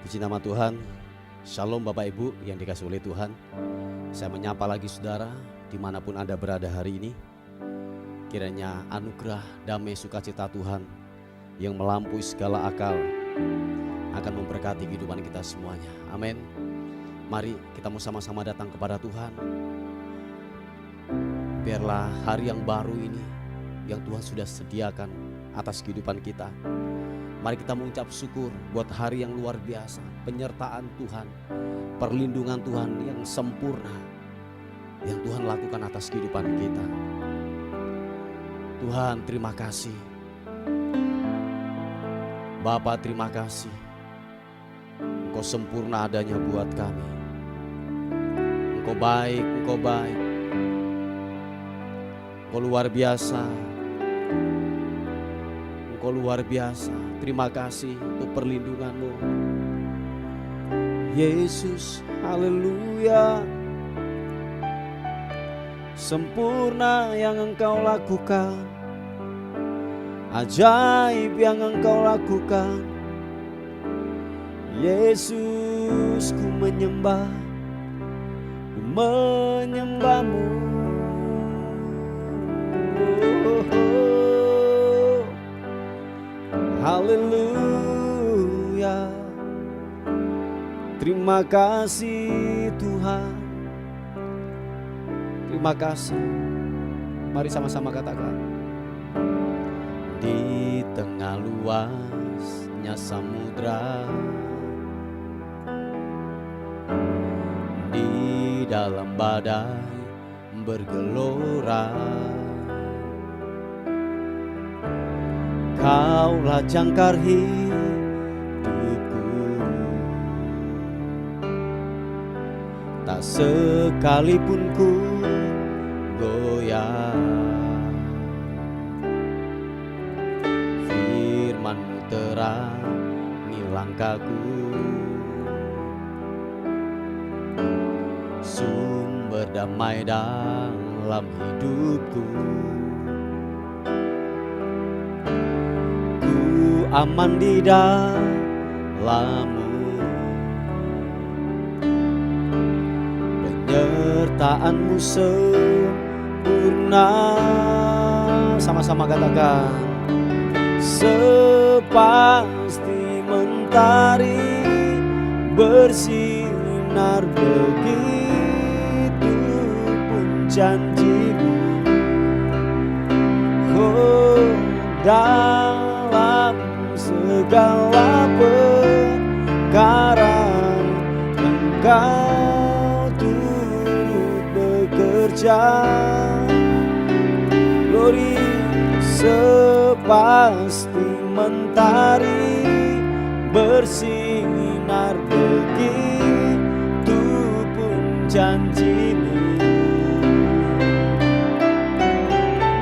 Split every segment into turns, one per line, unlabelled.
Puji nama Tuhan. Shalom Bapak Ibu yang dikasihi oleh Tuhan. Saya menyapa lagi saudara dimanapun Anda berada hari ini. Kiranya anugerah, damai, sukacita Tuhan yang melampaui segala akal akan memberkati kehidupan kita semuanya. Amin. Mari kita mau sama-sama datang kepada Tuhan. Biarlah hari yang baru ini yang Tuhan sudah sediakan atas kehidupan kita. Mari kita mengucap syukur buat hari yang luar biasa, penyertaan Tuhan, perlindungan Tuhan yang sempurna yang Tuhan lakukan atas kehidupan kita. Tuhan, terima kasih. Bapa, terima kasih. Engkau sempurna adanya buat kami. Engkau baik, Engkau baik. Engkau luar biasa. Engkau luar biasa. Terima kasih untuk perlindungan-Mu. Yesus, haleluya. Sempurna yang Engkau lakukan, ajaib yang Engkau lakukan. Yesus, ku menyembah, ku menyembah-Mu. Haleluya. Terima kasih Tuhan. Terima kasih. Mari sama-sama katakan. Di tengah luasnya samudra, di dalam badai bergelora, Kaulah jangkar hidupku, tak sekalipun ku goyah. Firman-Mu terangi langkahku, sumber damai dalam hidupku. Aman di dalam-Mu, penyertaan-Mu sempurna. Sama-sama katakan. Sepasti mentari bersinar, begitu pun janji-Mu. Oh, dalam segala perkara Engkau turut bekerja. Glory, sepasti mentari bersinar, begitu pun janji-Mu.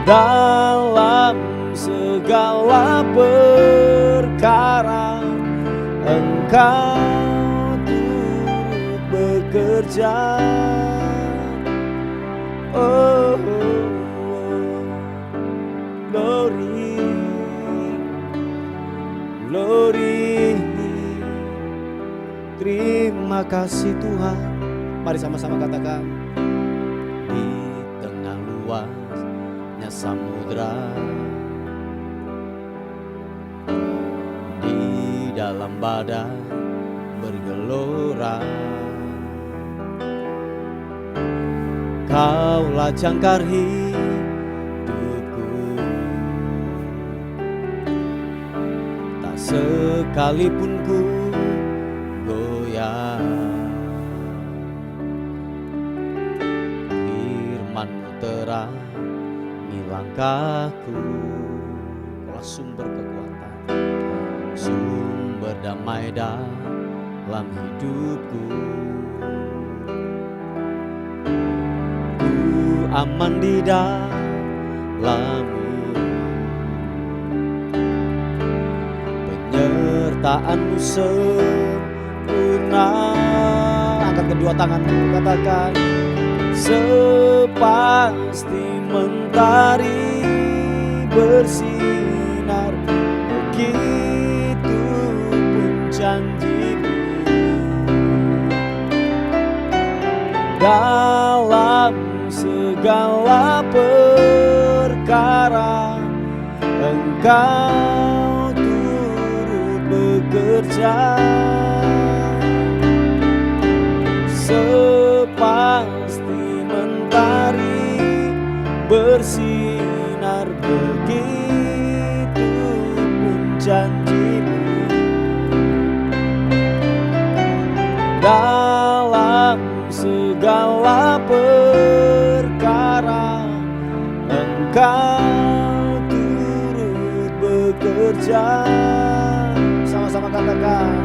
Dalam segala perkara Engkau turut bekerja. Oh, glory, glory. Terima kasih Tuhan. Mari sama-sama katakan. Di tengah luasnya samudra, dalam badai bergelora, Kaulah jangkar hidupku, tak sekalipun ku goyah. Firman-Mu terangi langkahku, Kaulah sumber kekuatan, berdamai dalam hidupku. Ku aman di dalam-Mu, penyertaan-Mu sempurna. Angkat kedua tanganmu, katakan. Sepasti mentari bersinar, begitu pun janji-Mu.
dalam segala perkara Engkau turut bekerja, sepasti mentari bersinar, begitu pun janji-Mu. Dalam segala perkara Engkau turut bekerja. Sama-sama katakan,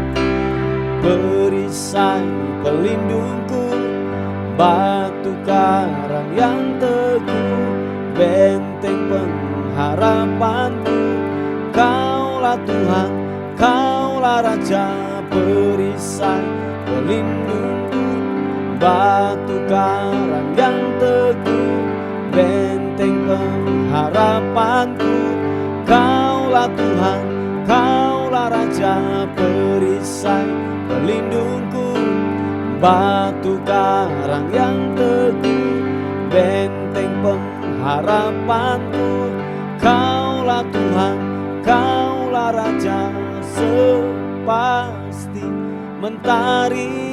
perisai pelindungku, batu karang yang teguh, benteng pengharapanku. Kaulah Tuhan, Kaulah Raja, perisai pelindungku, batu karang yang teguh, benteng pengharapanku. Kaulah Tuhan, Kaulah Raja, perisai pelindungku, batu karang yang teguh, benteng pengharapanku. Kaulah Tuhan, Kaulah Raja, sepasti mentari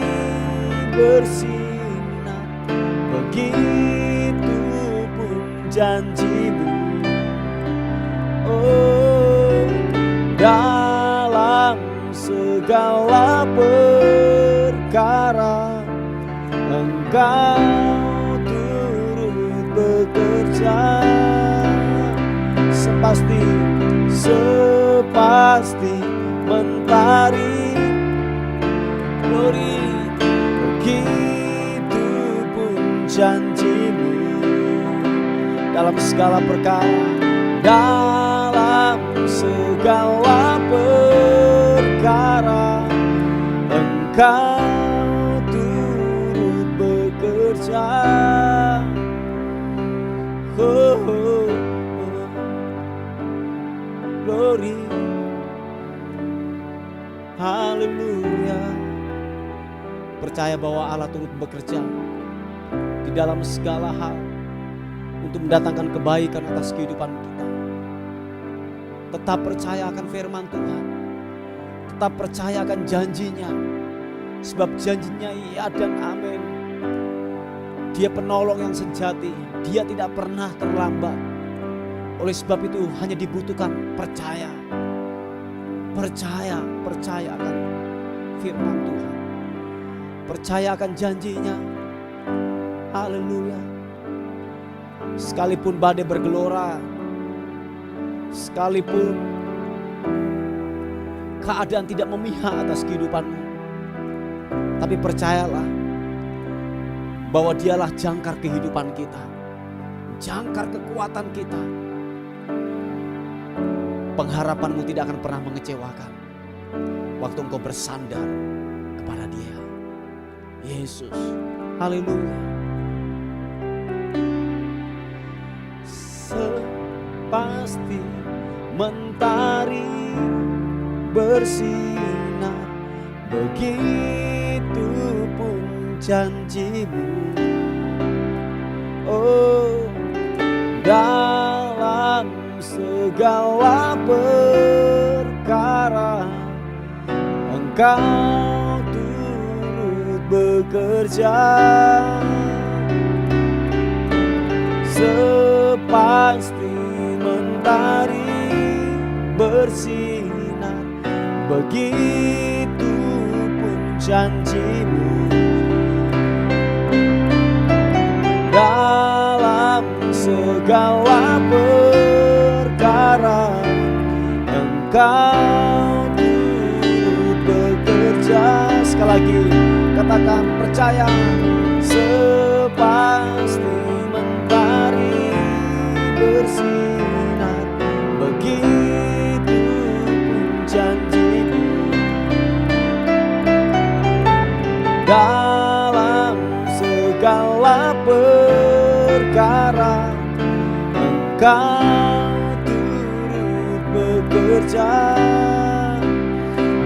bersinar, begitu pun janji-Mu. Oh, dalam segala perkara Engkau turut bekerja, sepasti mentari glory, begitu pun janji-Mu. Dalam segala perkara, dalam segala perkara Engkau turut bekerja. Oh, oh, oh. Glory, haleluya. Percaya bahwa Allah turut bekerja di dalam segala hal untuk mendatangkan kebaikan atas kehidupan kita. Tetap percaya akan firman Tuhan, tetap percaya akan janjinya, sebab janjinya iya dan amin. Dia penolong yang sejati, Dia tidak pernah terlambat. Oleh sebab itu hanya dibutuhkan percaya. Percaya akan firman Tuhan, percaya akan janjinya. Haleluya. Sekalipun badai bergelora, sekalipun keadaan tidak memihak atas kehidupanmu, tapi percayalah bahwa Dialah jangkar kehidupan kita, jangkar kekuatan kita. Pengharapanmu tidak akan pernah mengecewakan waktu engkau bersandar kepada Dia, Yesus. Haleluya. Sepasti mentari bersinar, begitu pun janji-Mu. Oh, dalam segala perkara Engkau turut bekerja, sepasti mentari bersinar, begitu pun janji-Mu. Dalam segala perkara Engkau turut bekerja. Sekali lagi katakan, percaya, sepasti mentari bersinar, begitu pun janji-Mu. Dalam segala perkara Engkau turut bekerja.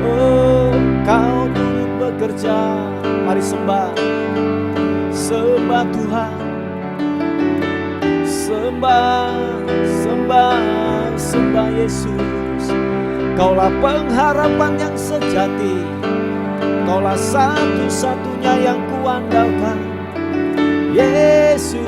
Oh, Kau turut bekerja. Mari sembah. Sembah Tuhan, sembah, sembah, sembah Yesus. Kaulah pengharapan yang sejati, Kaulah satu-satunya yang kuandalkan, Yesus.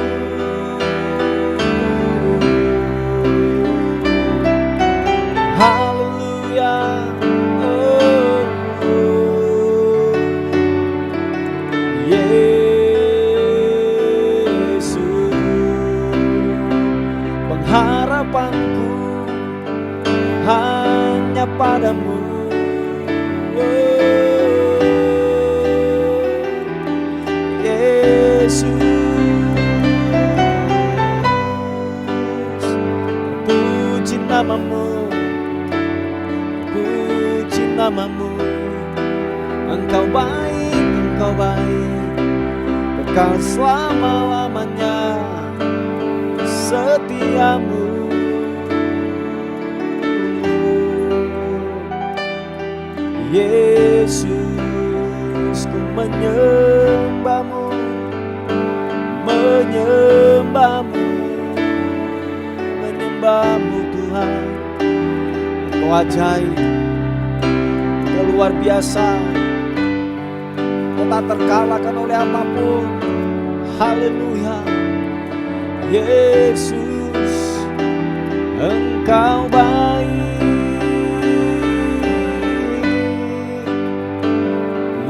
Haleluya, oh, oh. Yesus, pengharapanku hanya padamu. Yesus, puji namamu, puji namamu. Engkau baik, engkau baik, kekal selama-lamanya setiamu. Yesus, ku menyembahmu, menyembahmu, menyembahmu Tuhan. Engkau ajaib, Engkau luar biasa, Engkau tak terkalahkan oleh apapun. Haleluya, Yesus, Engkau baik.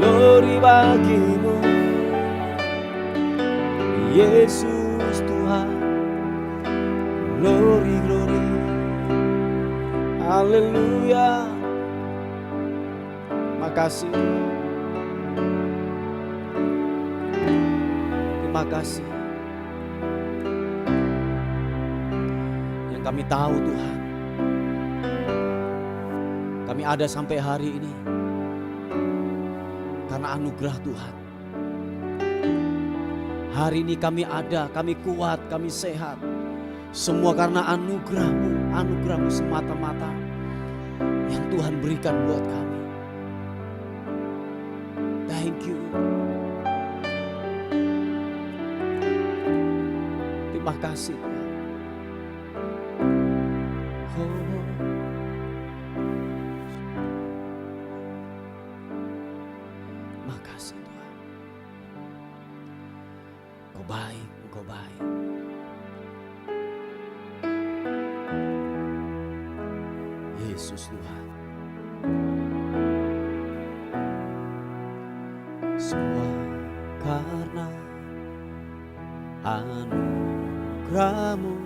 Glory bagimu, Yesus Tuhan. Glory, glory, haleluya. Makasih, terima kasih. Yang kami tahu Tuhan, kami ada sampai hari ini karena anugerah Tuhan. Hari ini kami ada, kami kuat, kami sehat. Semua karena anugerah-Mu, anugerah-Mu semata-mata yang Tuhan berikan buat kami. Thank you. Terima kasih Tuhan. Makasih Tuhan. Engkau baik, Engkau baik. Yesus Tuhan. Semua karena anugerah-Mu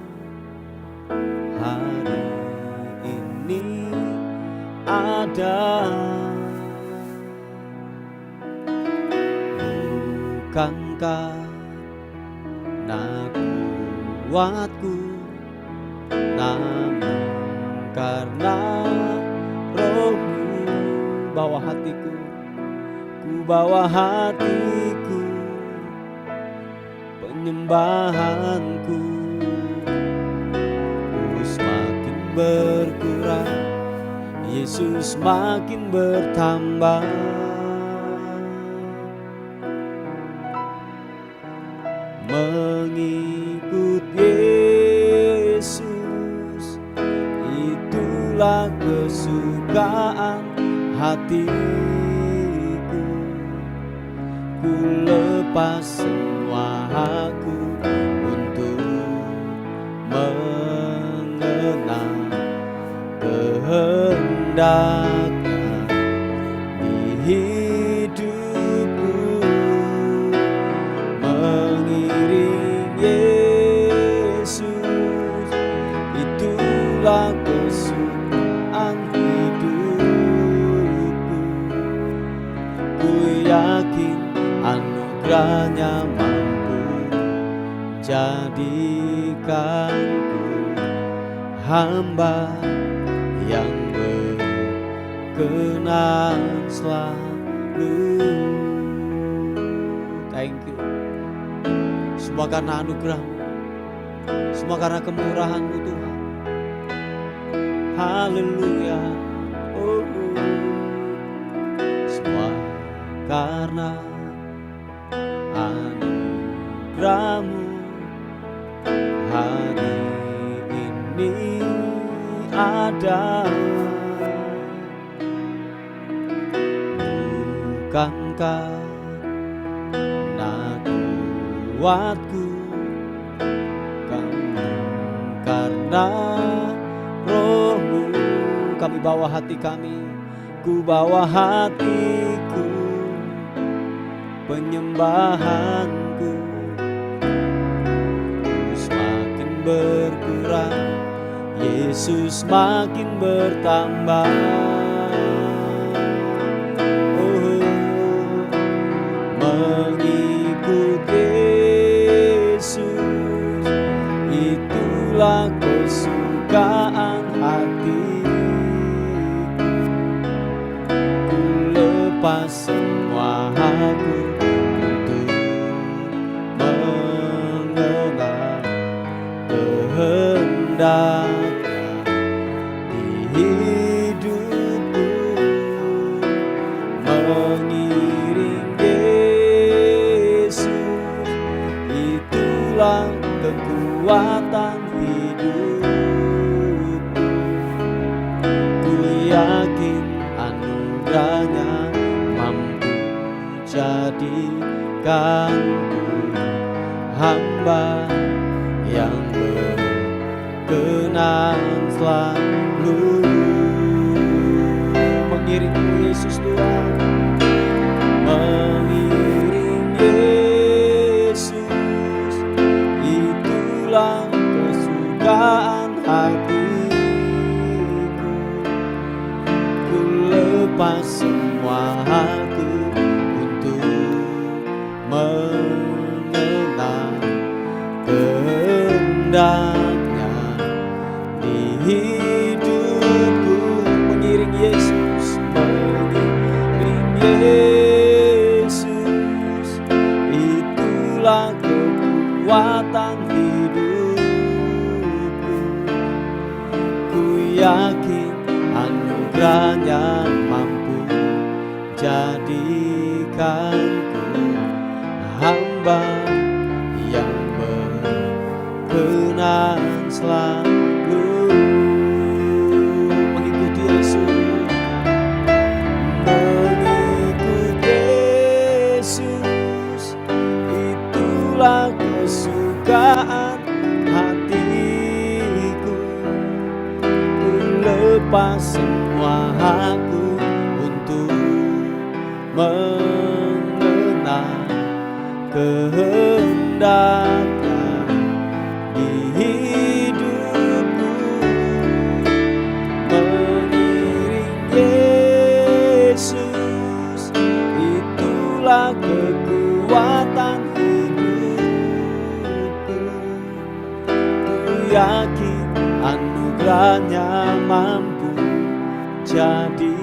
hari ini ada. Bukankah kuatku, namun karena Roh-Mu. Bawa hatiku, ku bawa hatiku, penyembahanku ku semakin berkurang, Yesus makin bertambah. Mengikut Yesus, itulah kesukaan hatiku. Ku lepas semua hakku untuk mengenal kehendaknya di hidupku. Mengiring Yesus, itulah kesukaan hidupku. Ku yakin anugerahnya mampu jadikanku hamba yang berkenan selalu. Thank you. Semua karena anugerah-Mu, semua karena kemurahan-Mu Tuhan. Haleluya. Oh, semua karena anugerah-Mu. anugerah-Mu hari ini ada. Bukankah karena kuatku, kamu karena Roh-Mu. Kami bawa hati kami, ku bawa hatiku, penyembahanku semakin berkurang, Yesus makin bertambah. Oh, mengikut Yesus itulah kesukaan hatiku. Ku lepas semua aku untuk mengenal kehendak-Nya di hidupku. Mengiring Yesus itulah kekuatan hidupku. Ku yakin anugerah-Nya mampu jadikanku hamba yang berkenan selalu. Mengiring-Mu Yesus Tuhan, mengiring Yesus itulah kesukaan hatiku. Ku lepas semua aku untuk mengenal kehendak-Nya di hidupku. Mengiring Yesus, mengiring Yesus itulah kekuatan hidupku. Ku yakin anugerah-Nya mampu jadikanku hamba yang berkenan selalu. Mengikuti Yesus, mengikut Yesus itulah kesukaan hatiku. Ku lepas semua aku untuk mengenal kehendak-Nya di hidupku. Mengiring Yesus itulah kekuatan hidupku. Ku yakin anugerah-Nya mampu jadikanku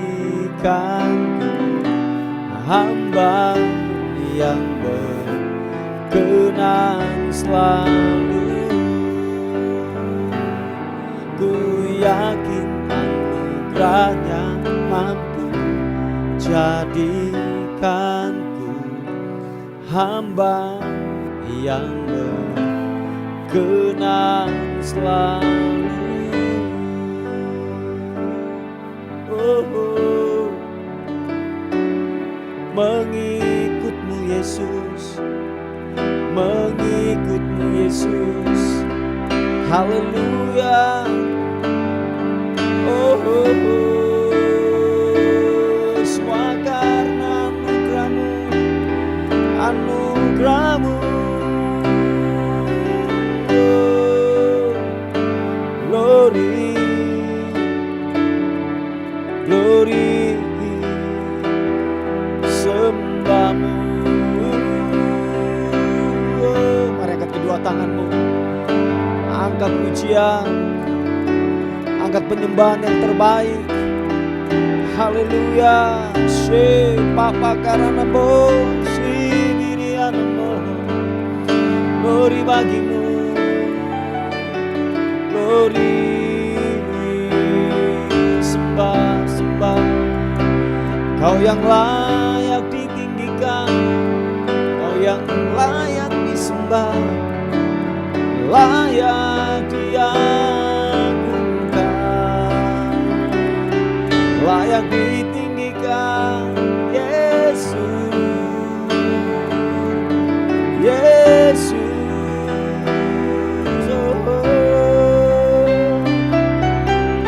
hamba yang berkenan selalu. Ku yakin anugerah-Nya mampu jadikanku hamba yang berkenan selalu. Oh, oh. Mengikut-Mu Yesus, mengikut-Mu Yesus, haleluya. Oh, oh, oh. Semua karena anugerah-Mu, anugerah-Mu. Oh, glory, glory, sembah-Mu. Oh, mari angkat kedua tanganmu, angkat pujian, angkat penyembahan yang terbaik. Haleluya. She papa karana bo si dirianmu. Glory bagimu, glory, sembah, sembah. Kau yang layak ditinggikan, Kau yang layak disembah. layak ditinggikan. Yesus, Yesus, oh,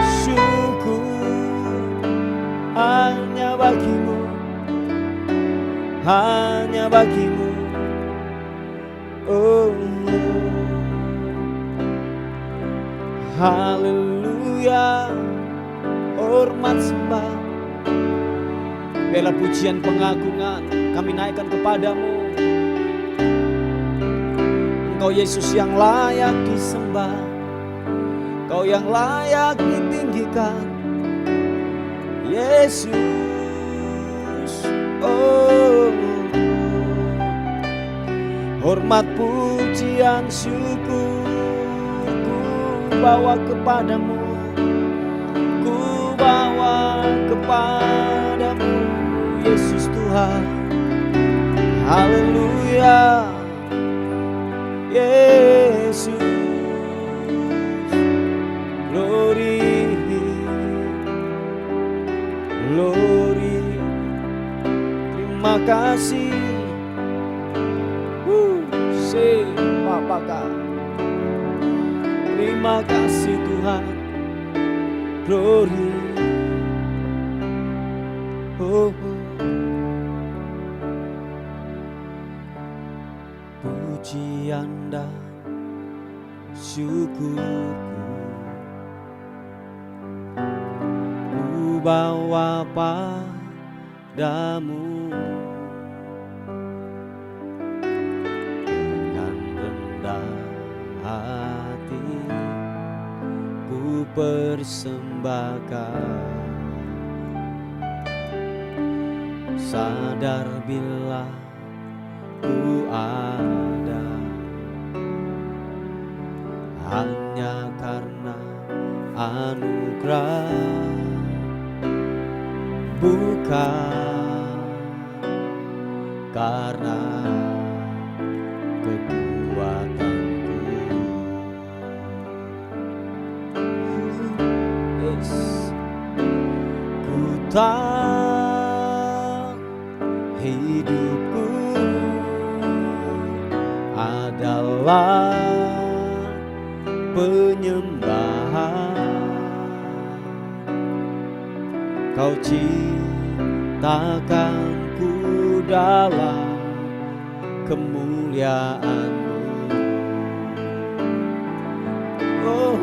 syukur hanya bagimu, hanya bagimu. Oh, haleluya, hormat sembah, bela pujian pengagungan kami naikkan kepadamu. Engkau Yesus yang layak disembah, Engkau yang layak ditinggikan. Yesus, oh, hormat pujian syukur ku bawa kepadamu, ku bawa kepadamu. Yesus Tuhan, haleluya. Yesus, glory, glory. Terima kasih. Apakah terima kasih Tuhan, glory, oh, pujian dan syukurku ku bawa padamu. Persembahkan, sadar bila ku ada hanya karena anugerah, bukan karena kekuatan. Tak, hidupku adalah penyembahan. Kau ciptakanku dalam kemuliaan-Mu. Oh,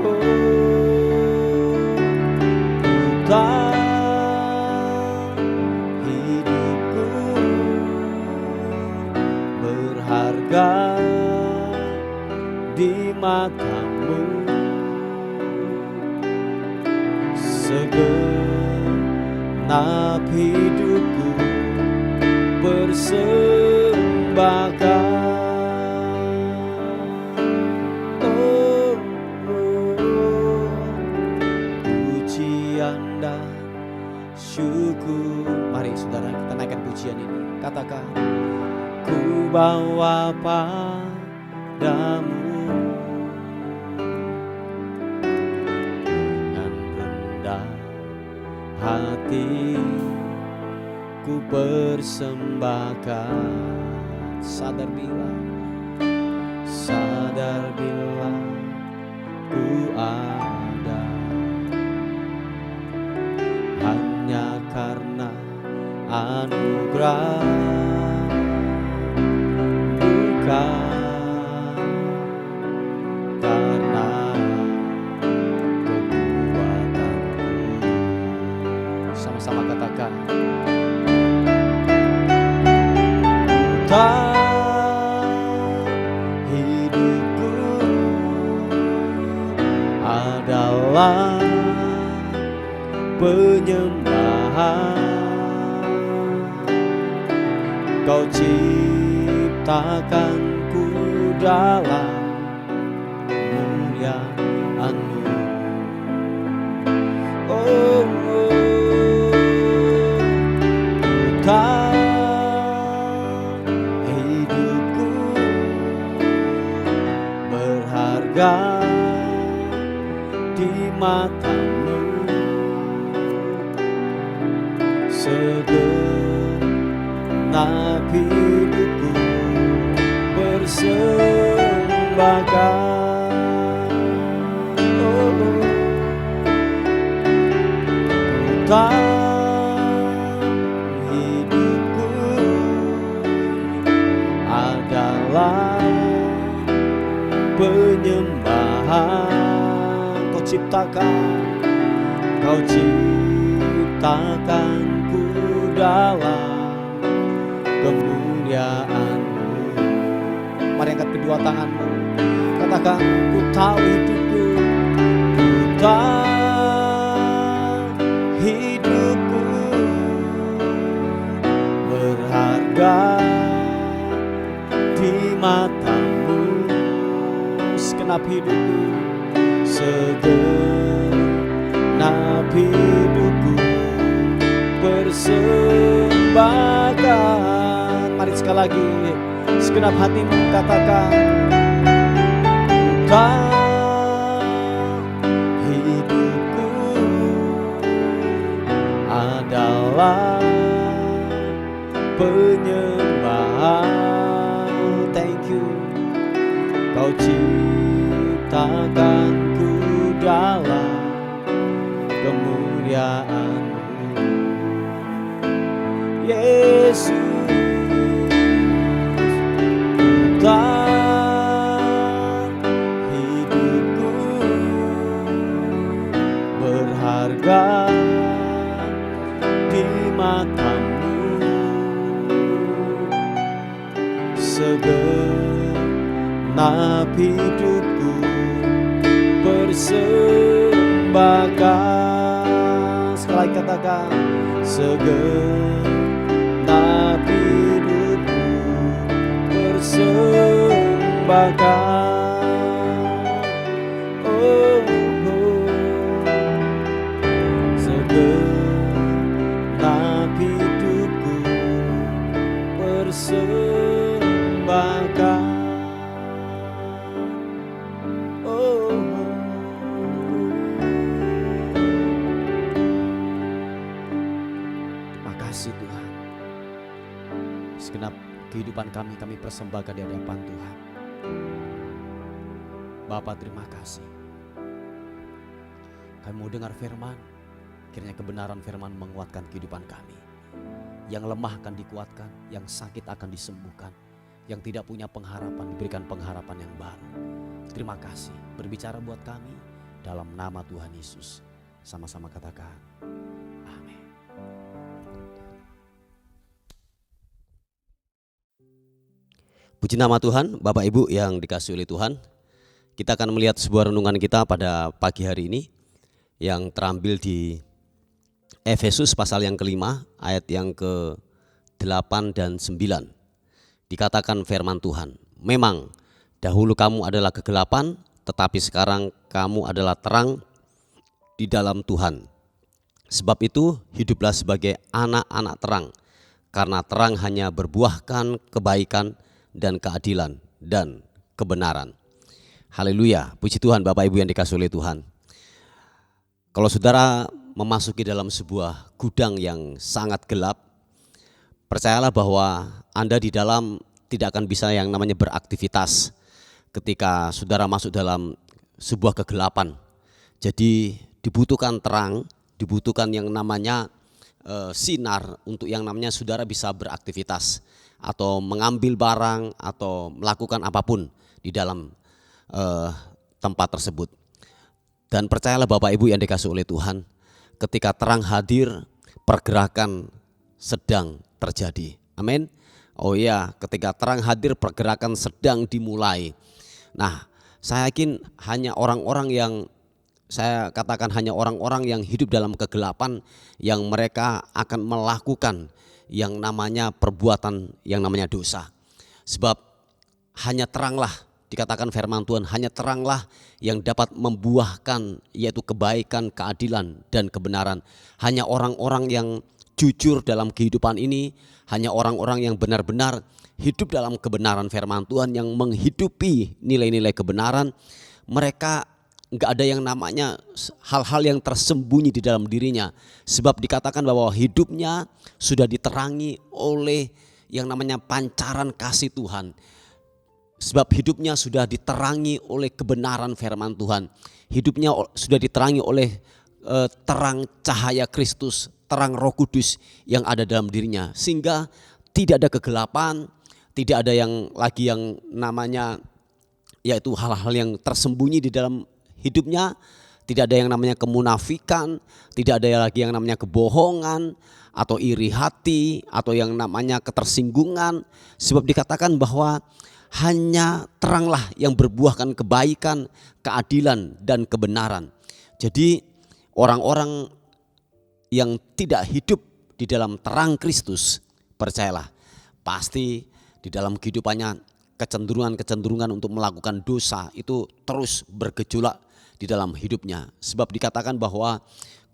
tak berharga di mata-Mu, segenap hidupku persembahkan. Oh, oh, pujian dan syukur. Mari saudara kita naikkan pujian ini. Katakan, ku bawa padamu dengan rendah hati, ku persembahkan. Sadar bila ku ada hanya karena anugerah, bukan karena kekuatanku. Sama-sama katakan, tak, hidupku adalah penyembahan. Kau ciptakanku dalam kemuliaan-Mu. Oh, tak, hidupku berharga di mata-Mu, segenap hidupku persembahkan. Oh, hidupku adalah penyembahan. Kau ciptakanku dalam kemuliaan-Mu. Mari angkat kedua tanganmu, katakan, ku tahu hidupku, ku tahu hidupku berharga di mata-Mu. Segenap hidupku, segenap hidupku persembahkan. Mari sekali lagi, segenap hatimu katakan, hidupku adalah penyembahan. Thank you. Kau ciptakanku dalam kemuliaan-Mu, Yesus. Hidupku berharga di mata-Mu, segenap hidupku persembahkan. Sekali lagi katakan, segenap hidupku persembahkan. Oh, segenap hidupku persembahkan. Oh, makasih Tuhan. Segenap kehidupan kami persembahkan di hadapan Tuhan. Bapa, terima kasih. Kami mau dengar firman, kiranya kebenaran firman menguatkan kehidupan kami. Yang lemah akan dikuatkan, yang sakit akan disembuhkan, yang tidak punya pengharapan diberikan pengharapan yang baru. Terima kasih, berbicara buat kami dalam nama Tuhan Yesus. Sama-sama katakan, amin.
Puji nama Tuhan, Bapak Ibu yang dikasihi oleh Tuhan. Kita akan melihat sebuah renungan kita pada pagi hari ini yang terambil di Efesus pasal yang kelima ayat yang ke-8 dan 9. Dikatakan firman Tuhan, memang dahulu kamu adalah kegelapan, tetapi sekarang kamu adalah terang di dalam Tuhan. Sebab itu hiduplah sebagai anak-anak terang, karena terang hanya berbuahkan kebaikan dan keadilan dan kebenaran. Haleluya, puji Tuhan Bapak Ibu yang dikasihi oleh Tuhan. Kalau saudara memasuki dalam sebuah gudang yang sangat gelap, percayalah bahwa Anda di dalam tidak akan bisa yang namanya beraktivitas ketika saudara masuk dalam sebuah kegelapan. Jadi dibutuhkan terang, dibutuhkan yang namanya sinar untuk yang namanya saudara bisa beraktivitas atau mengambil barang atau melakukan apapun di dalam tempat tersebut. Dan percayalah Bapak Ibu yang dikasihi oleh Tuhan, ketika terang hadir, pergerakan sedang terjadi. Amin. Oh iya, ketika terang hadir, pergerakan sedang dimulai. Nah, saya yakin hanya orang-orang yang saya katakan hanya orang-orang yang hidup dalam kegelapan yang mereka akan melakukan yang namanya perbuatan yang namanya dosa. Sebab hanya teranglah, dikatakan firman Tuhan, hanya teranglah yang dapat membuahkan yaitu kebaikan, keadilan dan kebenaran. Hanya orang-orang yang jujur dalam kehidupan ini, hanya orang-orang yang benar-benar hidup dalam kebenaran firman Tuhan, yang menghidupi nilai-nilai kebenaran, mereka enggak ada yang namanya hal-hal yang tersembunyi di dalam dirinya. Sebab dikatakan bahwa hidupnya sudah diterangi oleh yang namanya pancaran kasih Tuhan. Sebab hidupnya sudah diterangi oleh kebenaran firman Tuhan. Hidupnya sudah diterangi oleh terang cahaya Kristus, terang Roh Kudus yang ada dalam dirinya. Sehingga tidak ada kegelapan, tidak ada yang lagi yang namanya yaitu hal-hal yang tersembunyi di dalam hidupnya. Tidak ada yang namanya kemunafikan, tidak ada lagi yang namanya kebohongan atau iri hati atau yang namanya ketersinggungan. Sebab dikatakan bahwa hanya teranglah yang berbuahkan kebaikan, keadilan dan kebenaran. Jadi orang-orang yang tidak hidup di dalam terang Kristus, percayalah pasti di dalam kehidupannya kecenderungan-kecenderungan untuk melakukan dosa itu terus bergejolak di dalam hidupnya. Sebab dikatakan bahwa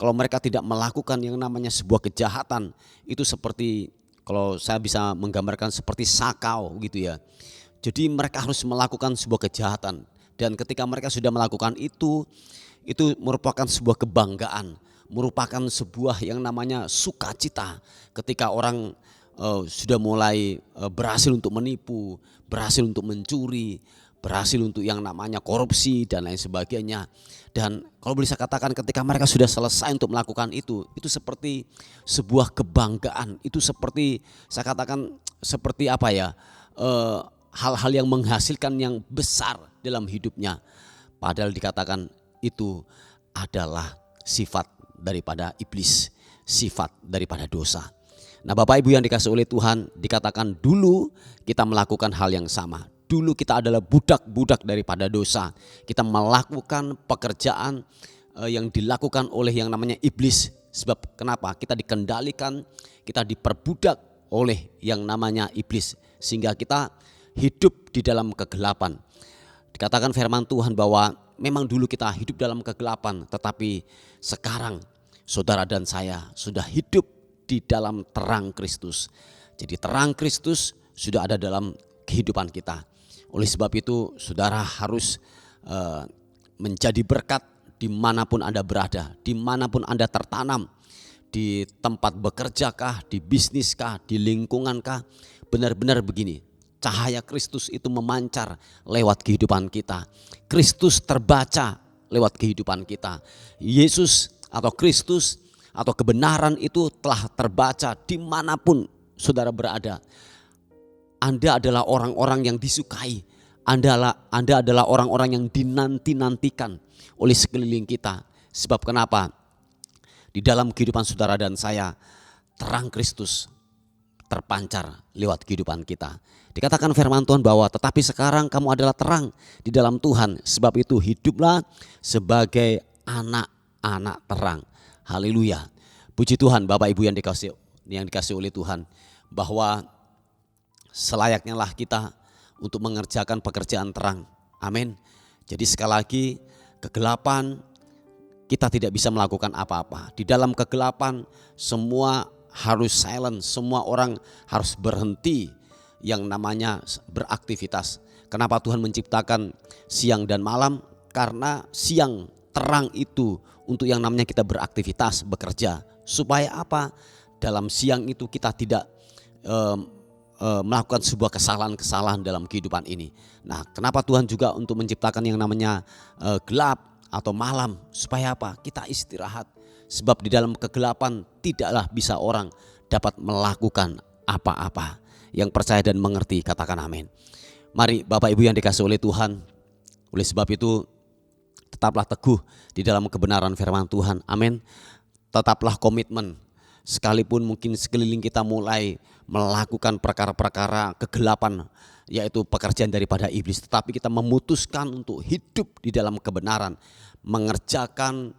kalau mereka tidak melakukan yang namanya sebuah kejahatan, itu seperti, kalau saya bisa menggambarkan seperti sakau gitu ya. Jadi mereka harus melakukan sebuah kejahatan, dan ketika mereka sudah melakukan itu merupakan sebuah kebanggaan, merupakan sebuah yang namanya sukacita ketika orang sudah mulai berhasil untuk menipu, berhasil untuk mencuri, berhasil untuk yang namanya korupsi dan lain sebagainya. Dan kalau boleh saya katakan ketika mereka sudah selesai untuk melakukan itu seperti sebuah kebanggaan. Itu seperti saya katakan seperti apa ya, hal-hal yang menghasilkan yang besar dalam hidupnya. Padahal dikatakan itu adalah sifat daripada iblis, sifat daripada dosa. Nah Bapak Ibu yang dikasih oleh Tuhan, dikatakan dulu kita melakukan hal yang sama. Dulu kita adalah budak-budak daripada dosa. Kita melakukan pekerjaan yang dilakukan oleh yang namanya iblis. Sebab kenapa? Kita dikendalikan, kita diperbudak oleh yang namanya iblis. Sehingga kita hidup di dalam kegelapan. Dikatakan firman Tuhan bahwa memang dulu kita hidup dalam kegelapan, tetapi sekarang saudara dan saya sudah hidup di dalam terang Kristus. Jadi terang Kristus sudah ada dalam kehidupan kita. Oleh sebab itu saudara harus menjadi berkat dimanapun Anda berada, dimanapun Anda tertanam, di tempat bekerjakah, di bisniskah, di lingkungankah. Benar-benar begini, cahaya Kristus itu memancar lewat kehidupan kita. Kristus terbaca lewat kehidupan kita. Yesus atau Kristus atau kebenaran itu telah terbaca dimanapun saudara berada. Anda adalah orang-orang yang disukai. Anda adalah orang-orang yang dinanti-nantikan oleh sekeliling kita. Sebab kenapa? Di dalam kehidupan saudara dan saya, terang Kristus terpancar lewat kehidupan kita. Dikatakan firman Tuhan bahwa tetapi sekarang kamu adalah terang di dalam Tuhan. Sebab itu hiduplah sebagai anak-anak terang. Haleluya. Puji Tuhan Bapak Ibu yang dikasih oleh Tuhan, bahwa selayaknya lah kita untuk mengerjakan pekerjaan terang. Amin. Jadi sekali lagi, kegelapan kita tidak bisa melakukan apa-apa. Di dalam kegelapan semua harus silent, semua orang harus berhenti yang namanya beraktivitas. Kenapa Tuhan menciptakan siang dan malam? Karena siang terang itu untuk yang namanya kita beraktivitas, bekerja. Supaya apa? Dalam siang itu kita tidak melakukan sebuah kesalahan-kesalahan dalam kehidupan ini. Nah, kenapa Tuhan juga untuk menciptakan yang namanya gelap atau malam? Supaya apa? Kita istirahat. Sebab di dalam kegelapan tidaklah bisa orang dapat melakukan apa-apa. Yang percaya dan mengerti katakan amin. Mari Bapak Ibu yang dikasih oleh Tuhan, oleh sebab itu tetaplah teguh di dalam kebenaran firman Tuhan. Amin. Tetaplah komitmen. Sekalipun mungkin sekeliling kita mulai melakukan perkara-perkara kegelapan, yaitu pekerjaan daripada iblis, tetapi kita memutuskan untuk hidup di dalam kebenaran, mengerjakan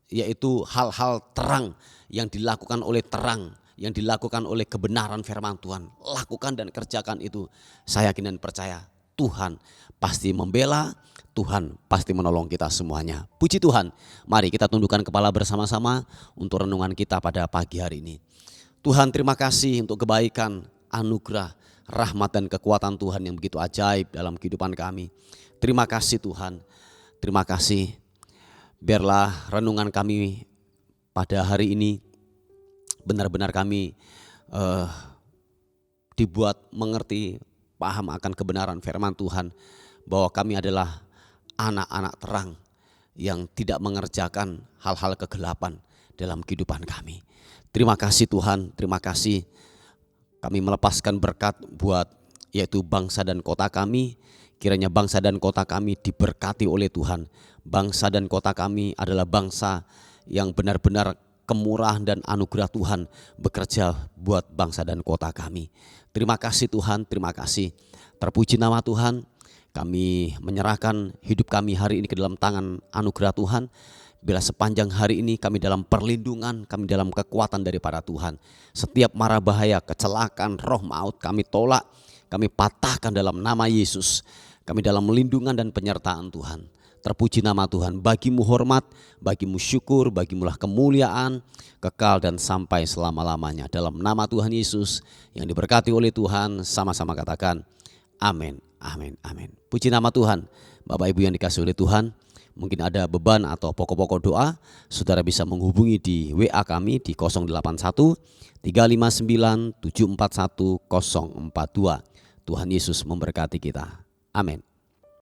yaitu hal-hal terang yang dilakukan oleh terang, yang dilakukan oleh kebenaran firman Tuhan. Lakukan dan kerjakan itu. Saya yakin dan percaya Tuhan pasti membela, Tuhan pasti menolong kita semuanya. Puji Tuhan. Mari kita tundukkan kepala bersama-sama untuk renungan kita pada pagi hari ini. Tuhan, terima kasih untuk kebaikan, anugerah, rahmat dan kekuatan Tuhan yang begitu ajaib dalam kehidupan kami. Terima kasih Tuhan. Terima kasih Biarlah renungan kami pada hari ini benar-benar kami dibuat mengerti, paham akan kebenaran firman Tuhan, bahwa kami adalah anak-anak terang yang tidak mengerjakan hal-hal kegelapan dalam kehidupan kami. Terima kasih Tuhan, terima kasih. Kami melepaskan berkat buat yaitu bangsa dan kota kami. Kiranya bangsa dan kota kami diberkati oleh Tuhan. Bangsa dan kota kami adalah bangsa yang benar-benar kemurahan dan anugerah Tuhan bekerja buat bangsa dan kota kami. Terima kasih Tuhan, terima kasih. Terpuji nama Tuhan. Kami menyerahkan hidup kami hari ini ke dalam tangan anugerah Tuhan. Bila sepanjang hari ini kami dalam perlindungan, kami dalam kekuatan daripada Tuhan. Setiap mara bahaya, kecelakaan, roh maut kami tolak, kami patahkan dalam nama Yesus. Kami dalam lindungan dan penyertaan Tuhan. Terpuji nama Tuhan. Bagimu hormat, bagimu syukur, bagimulah kemuliaan, kekal dan sampai selama-lamanya. Dalam nama Tuhan Yesus yang diberkati oleh Tuhan, sama-sama katakan amin, amin, amin. Puji nama Tuhan. Bapak Ibu yang dikasihi oleh Tuhan, mungkin ada beban atau pokok-pokok doa, saudara bisa menghubungi di WA kami di 081 359 741 042. Tuhan Yesus memberkati kita. Amin.